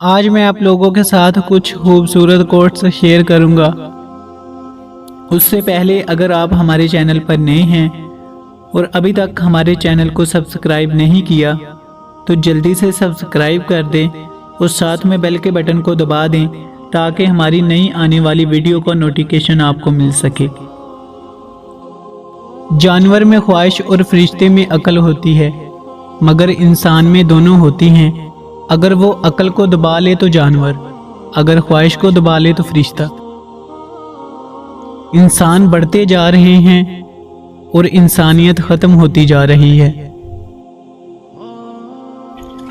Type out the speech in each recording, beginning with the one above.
आज मैं आप लोगों के साथ कुछ खूबसूरत कोट्स शेयर करूंगा। उससे पहले अगर आप हमारे चैनल पर नए हैं और अभी तक हमारे चैनल को सब्सक्राइब नहीं किया तो जल्दी से सब्सक्राइब कर दें और साथ में बेल के बटन को दबा दें ताकि हमारी नई आने वाली वीडियो का नोटिफिकेशन आपको मिल सके। जानवर में ख्वाहिश और फरिश्ते में अकल होती है, मगर इंसान में दोनों होती हैं। अगर वो अकल को दबा ले तो जानवर, अगर ख्वाहिश को दबा ले तो फरिश्ता। इंसान बढ़ते जा रहे हैं और इंसानियत ख़त्म होती जा रही है।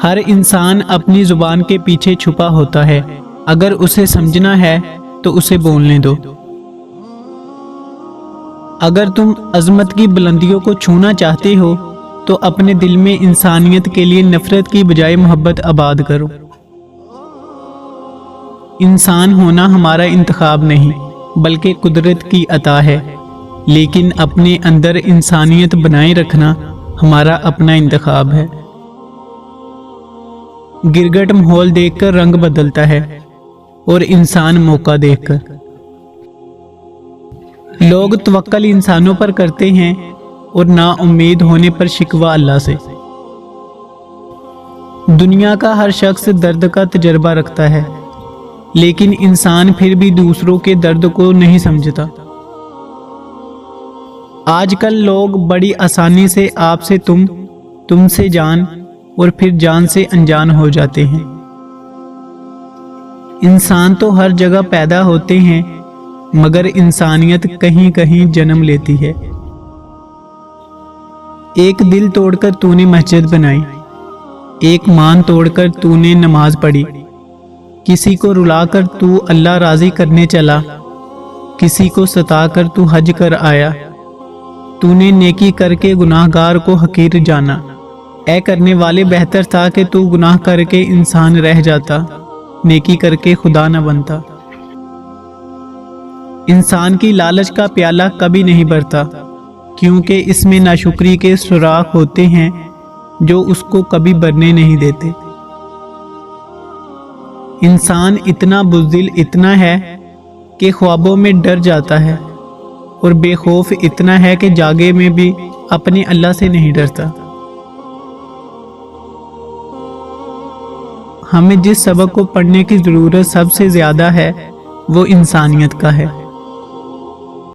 हर इंसान अपनी ज़ुबान के पीछे छुपा होता है। अगर उसे समझना है तो उसे बोलने दो। अगर तुम अज़मत की बुलंदियों को छूना चाहते हो तो अपने दिल में इंसानियत के लिए नफरत की बजाय मोहब्बत आबाद करो। इंसान होना हमारा इंतखाब नहीं बल्कि कुदरत की अता है, लेकिन अपने अंदर इंसानियत बनाए रखना हमारा अपना इंतखाब है। गिरगिट माहौल देखकर रंग बदलता है और इंसान मौका देखकर। लोग तवक्कल इंसानों पर करते हैं और ना उम्मीद होने पर शिकवा अल्लाह से। दुनिया का हर शख्स दर्द का तजर्बा रखता है, लेकिन इंसान फिर भी दूसरों के दर्द को नहीं समझता। आजकल लोग बड़ी आसानी से आपसे तुमसे जान और फिर जान से अनजान हो जाते हैं। इंसान तो हर जगह पैदा होते हैं, मगर इंसानियत कहीं कहीं जन्म लेती है। एक दिल तोड़कर तूने मस्जिद बनाई, एक मान तोड़कर तूने नमाज पढ़ी। किसी को रुलाकर तू अल्लाह राजी करने चला, किसी को सताकर तू हज कर आया। तूने नेकी करके गुनाहगार को हकीर जाना। ऐ करने वाले, बेहतर था कि तू गुनाह करके इंसान रह जाता, नेकी करके खुदा न बनता। इंसान की लालच का प्याला कभी नहीं भरता, क्योंकि इसमें नाशुक्री के सुराख होते हैं जो उसको कभी भरने नहीं देते। इंसान इतना बुज़दिल इतना है कि ख्वाबों में डर जाता है, और बेखौफ इतना है कि जागे में भी अपने अल्लाह से नहीं डरता। हमें जिस सबक को पढ़ने की ज़रूरत सबसे ज़्यादा है वो इंसानियत का है।